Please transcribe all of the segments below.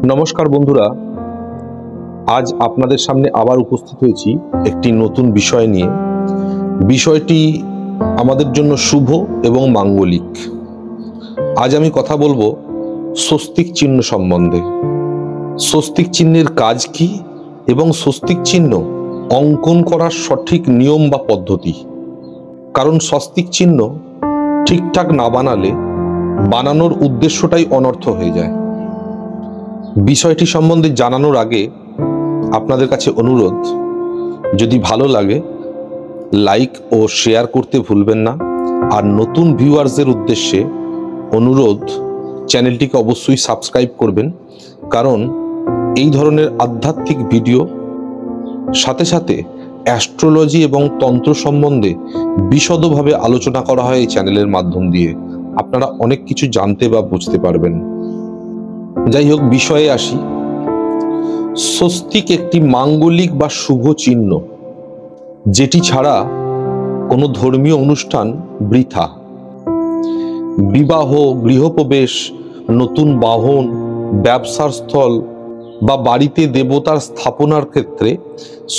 নমস্কার বন্ধুরা, আজ আপনাদের সামনে আবার উপস্থিত হয়েছি একটি নতুন বিষয় নিয়ে। বিষয়টি আমাদের জন্য শুভ এবং মাঙ্গলিক। আজ আমি কথা বলবো স্বস্তিক চিহ্ন সম্বন্ধে। স্বস্তিক চিহ্নের কাজ কি এবং স্বস্তিক চিহ্ন অঙ্কন করার সঠিক নিয়ম বা পদ্ধতি। কারণ স্বস্তিক চিহ্ন ঠিকঠাক না বানালে বানানোর উদ্দেশ্যটাই অনর্থ হয়ে যায়। বিষয়টি সম্বন্ধে জানানোর আগে আপনাদের কাছে অনুরোধ, যদি ভালো লাগে লাইক ও শেয়ার করতে ভুলবেন না। আর নতুন ভিউয়ার্সদের উদ্দেশ্যে অনুরোধ, চ্যানেলটিকে অবশ্যই সাবস্ক্রাইব করবেন, কারণ এই ধরনের আধ্যাত্মিক ভিডিও সাথে সাথে অ্যাস্ট্রোলজি এবং তন্ত্র সম্বন্ধে বিশদভাবে আলোচনা করা হয় এই চ্যানেলের মাধ্যম দিয়ে। আপনারা অনেক কিছু জানতে বা বুঝতে পারবেন। যাই হোক, বিষয়ে আসি। স্বস্তিক একটি মাঙ্গলিক বা শুভ চিহ্ন, যেটি ছাড়া কোনো ধর্মীয় অনুষ্ঠান বৃথা। বিবাহ, গৃহপ্রবেশ, নতুন বাহন, ব্যবসার স্থল বা বাড়িতে দেবতার স্থাপনার ক্ষেত্রে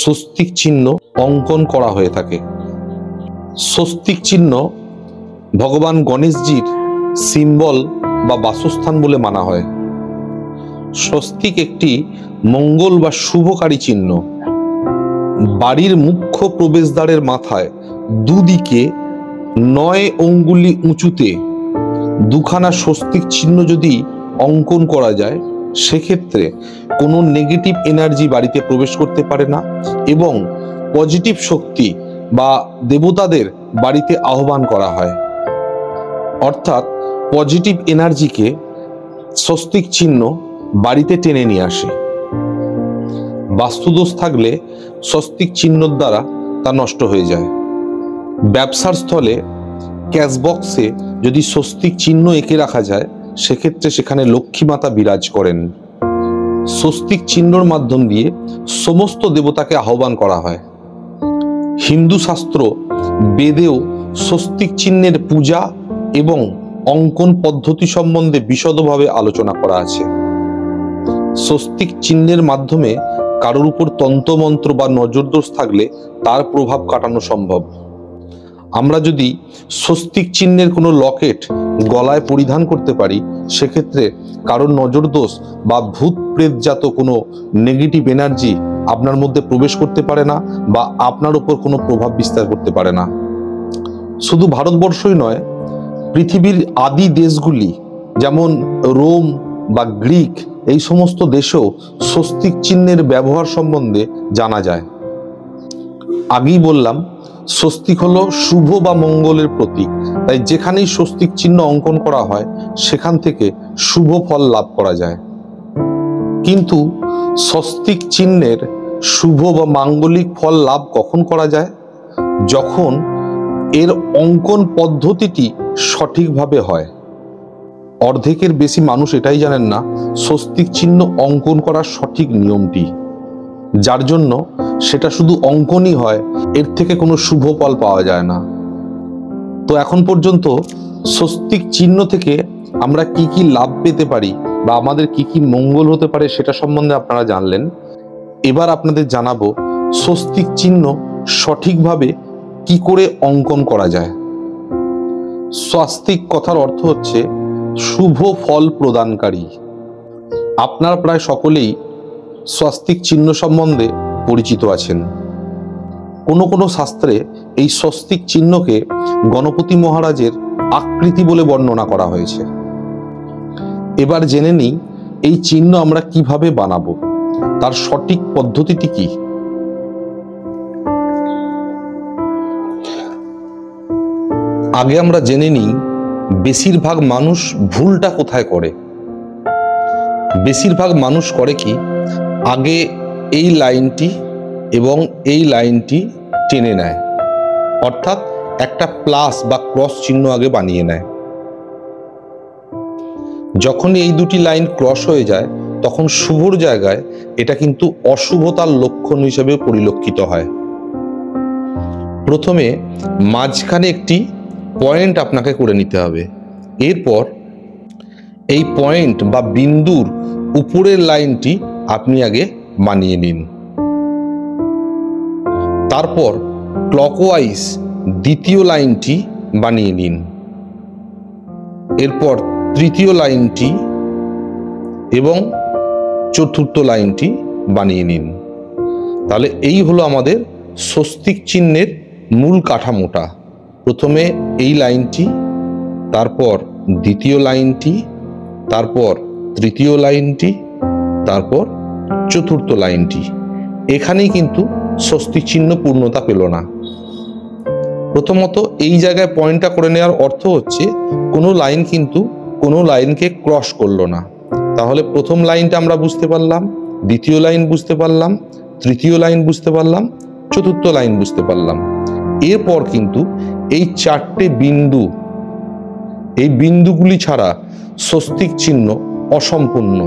স্বস্তিক চিহ্ন অঙ্কন করা হয়ে থাকে। স্বস্তিক চিহ্ন ভগবান গণেশজির সিম্বল বা বাসস্থান বলে মানা হয়। স্বস্তিক একটি মঙ্গল বা শুভকারী চিহ্ন। বাড়ির মুখ্য প্রবেশদ্বারের মাথায় দুদিকে 9 আঙ্গুলি উঁচুতে দুখানা স্বস্তিক চিহ্ন যদি অঙ্কন করা যায়, সেক্ষেত্রে কোনো নেগেটিভ এনার্জি বাড়িতে প্রবেশ করতে পারে না এবং পজিটিভ শক্তি বা দেবতাদের বাড়িতে আহ্বান করা হয়। অর্থাৎ পজিটিভ এনার্জিকে স্বস্তিক চিহ্ন বাড়িতে টেনে নিয়ে আসে। বাস্তুদোষ থাকলে স্বস্তিক চিহ্নর দ্বারা তা নষ্ট হয়ে যায়। ব্যবসার স্থলে ক্যাশ বক্সে যদি স্বস্তিক চিহ্ন এঁকে রাখা যায়, সেক্ষেত্রে সেখানে লক্ষ্মী মাতা বিরাজ করেন। স্বস্তিক চিহ্নর মাধ্যম দিয়ে সমস্ত দেবতাকে আহ্বান করা হয়। হিন্দু শাস্ত্র বেদেও স্বস্তিক চিহ্নের পূজা এবং অঙ্কন পদ্ধতি সম্বন্ধে বিশদভাবে আলোচনা করা আছে। স্বস্তিক চিহ্নের মাধ্যমে কারোর উপর তন্ত্রমন্ত্র বা নজরদোষ থাকলে তার প্রভাব কাটানো সম্ভব। আমরা যদি স্বস্তিক চিহ্নের কোনো লকেট গলায় পরিধান করতে পারি, সেক্ষেত্রে কারোর নজরদোষ বা ভূত প্রেতজাত কোনো নেগেটিভ এনার্জি আপনার মধ্যে প্রবেশ করতে পারে না বা আপনার উপর কোনো প্রভাব বিস্তার করতে পারে না। শুধু ভারতবর্ষই নয়, পৃথিবীর আদি দেশগুলি যেমন রোম বা গ্রিক, এই সমস্ত দেশেও স্বস্তিক চিহ্নের ব্যবহার সম্বন্ধে জানা যায়। আগেই বললাম, স্বস্তিক হলো শুভ বা মঙ্গলের প্রতীক, তাই যেখানেই স্বস্তিক চিহ্ন অঙ্কন করা হয় সেখান থেকে শুভ ফল লাভ করা যায়। কিন্তু স্বস্তিক চিহ্নের শুভ বা মাঙ্গলিক ফল লাভ কখন করা যায়? যখন এর অঙ্কন পদ্ধতিটি সঠিকভাবে হয়। অর্ধেকের বেশি মানুষ এটাই জানেন না স্বস্তিক চিহ্ন অঙ্কন করার সঠিক নিয়মটি, যার জন্য সেটা শুধু অঙ্কনই হয়, এর থেকে কোনো শুভ ফল পাওয়া যায় না। তো এখন পর্যন্ত স্বস্তিক চিহ্ন থেকে আমরা কি কি লাভ পেতে পারি বা আমাদের কি কি মঙ্গল হতে পারে সেটা সম্বন্ধে আপনারা জানলেন। এবার আপনাদের জানাবো স্বস্তিক চিহ্ন সঠিকভাবে কি করে অঙ্কন করা যায়। স্বস্তিক কথার অর্থ হচ্ছে শুভ ফল প্রদানকারী। আপনারা প্রায় সকলেই স্বস্তিক চিহ্ন সম্বন্ধে পরিচিত আছেন। কোনো কোনো শাস্ত্রে এই স্বস্তিক চিহ্নকে গণপতি মহারাজের আকৃতি বলে বর্ণনা করা হয়েছে। এবার জেনে নিই এই চিহ্ন আমরা কিভাবে বানাবো, তার সঠিক পদ্ধতিটি কি। আগে আমরা জেনে নিই বেশিরভাগ মানুষ ভুলটা কোথায় করে। বেশিরভাগ মানুষ করে কি, আগে এই লাইনটি এবং এই লাইনটি টেনে নেয়, অর্থাৎ একটা প্লাস বা ক্রস চিহ্ন আগে বানিয়ে নেয়। যখন এই দুটি লাইন ক্রস হয়ে যায়, তখন শুভর জায়গায় এটা কিন্তু অশুভতার লক্ষণ হিসেবে পরিলক্ষিত হয়। প্রথমে মাঝখানে একটি পয়েন্ট আপনাকে করে নিতে হবে। এরপর এই পয়েন্ট বা বিন্দুর উপরের লাইনটি আপনি আগে বানিয়ে নিন। তারপর ক্লকওয়াইজ দ্বিতীয় লাইনটি বানিয়ে নিন। এরপর তৃতীয় লাইনটি এবং চতুর্থ লাইনটি বানিয়ে নিন। তাহলে এই হলো আমাদের স্বস্তিক চিহ্নের মূল কাঠামোটা। প্রথমে এই লাইনটি, তারপর দ্বিতীয় লাইনটি, তারপর তৃতীয় লাইনটি, তারপর চতুর্থ লাইনটি। এখানেই কিন্তু স্বস্তিক চিহ্ন পূর্ণতা পেল না। প্রথমত এই জায়গায় পয়েন্টটা করে নেওয়ার অর্থ হচ্ছে কোনো লাইন কিন্তু কোনো লাইনকে ক্রস করলো না। তাহলে প্রথম লাইনটা আমরা বুঝতে পারলাম, দ্বিতীয় লাইন বুঝতে পারলাম, তৃতীয় লাইন বুঝতে পারলাম, চতুর্থ লাইন বুঝতে পারলাম। এরপর কিন্তু এই চারটে বিন্দু, এই বিন্দুগুলি ছাড়া স্বস্তিক চিহ্ন অসম্পূর্ণ।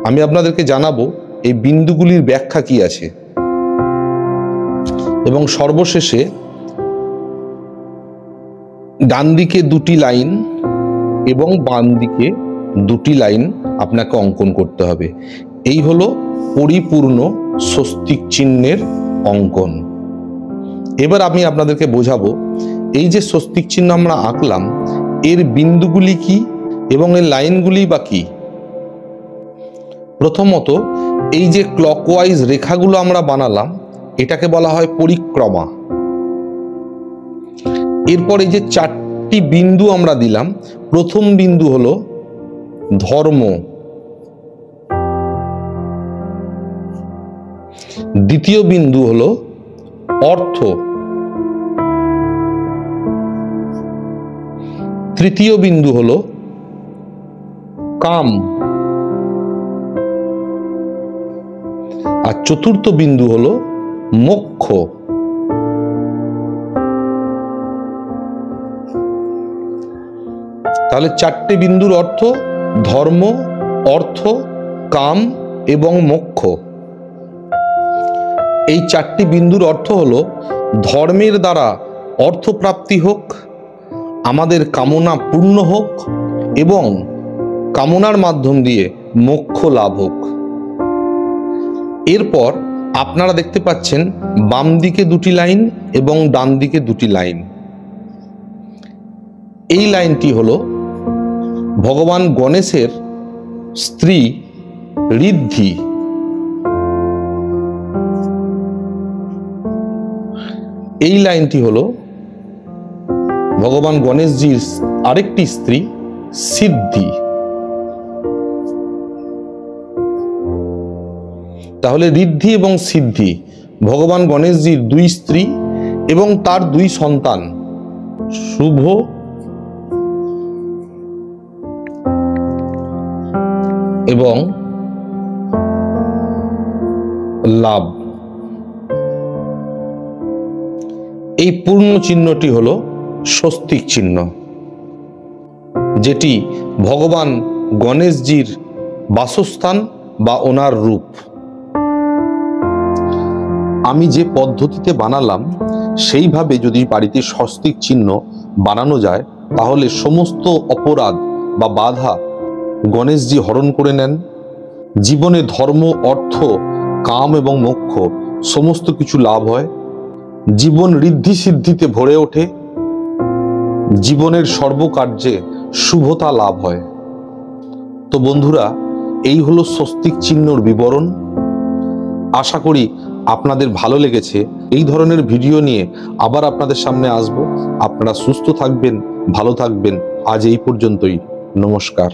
আমি আপনাদেরকে জানাবো এই বিন্দুগুলির ব্যাখ্যা কি আছে, এবং সর্বশেষে ডান দিকে দুটি লাইন এবং বাম দিকে দুটি লাইন আপনাকে অঙ্কন করতে হবে। এই হলো পরিপূর্ণ স্বস্তিক চিহ্নের অঙ্কন। এবার আমি আপনাদেরকে বোঝাবো এই যে স্বস্তিক চিহ্ন আমরা আঁকলাম এর বিন্দুগুলি কি এবং এর লাইনগুলি বা কি। প্রথমত এই যে ক্লকওয়াইজ রেখাগুলো আমরা বানালাম এটাকে বলা হয় পরিক্রমা। এরপর এই যে চারটি বিন্দু আমরা দিলাম, প্রথম বিন্দু হলো ধর্ম, দ্বিতীয় বিন্দু হলো অর্থ, তৃতীয় বিন্দু হলো কাম, আর চতুর্থ বিন্দু হলো মোক্ষ। তাহলে চারটে বিন্দুর অর্থ ধর্ম, অর্থ, কাম এবং মোক্ষ। এই চারটি বিন্দুর অর্থ হলো ধর্মের দ্বারা অর্থপ্রাপ্তি হোক, আমাদের কামনা পূর্ণ হোক এবং কামনার মাধ্যম দিয়ে মোক্ষ লাভ হোক। এরপর আপনারা দেখতে পাচ্ছেন বাম দিকে দুটি লাইন এবং ডান দিকে দুটি লাইন। এই লাইনটি হলো ভগবান গণেশের স্ত্রী ঋদ্ধি। এই লাইনটি হলো ভগবান গণেশজির আরেকটি স্ত্রী সিদ্ধি। তাহলে ঋদ্ধি এবং সিদ্ধি ভগবান গণেশজির দুই স্ত্রী এবং তার দুই সন্তান শুভ এবং লাভ। এই পূর্ণ চিহ্নটি হলো স্বস্তিক চিহ্ন, যেটি ভগবান গণেশজির বাসস্থান বা ওনার রূপ। আমি যে পদ্ধতিতে বানালাম সেইভাবে যদি বাড়িতে স্বস্তিক চিহ্ন বানানো যায় তাহলে সমস্ত অপরাধ বা বাধা গণেশজি হরণ করে নেন। জীবনে ধর্ম, অর্থ, কাম এবং মোক্ষ সমস্ত কিছু লাভ হয়। জীবন ঋদ্ধি সিদ্ধিতে ভরে ওঠে। জীবনের সর্বকার্যে শুভতা লাভ হয়। তো বন্ধুরা, এই হলো স্বস্তিক চিহ্নর বিবরণ। আশা করি আপনাদের ভালো লেগেছে। এই ধরনের ভিডিও নিয়ে আবার আপনাদের সামনে আসব। আপনারা সুস্থ থাকবেন, ভালো থাকবেন। আজ এই পর্যন্তই। নমস্কার।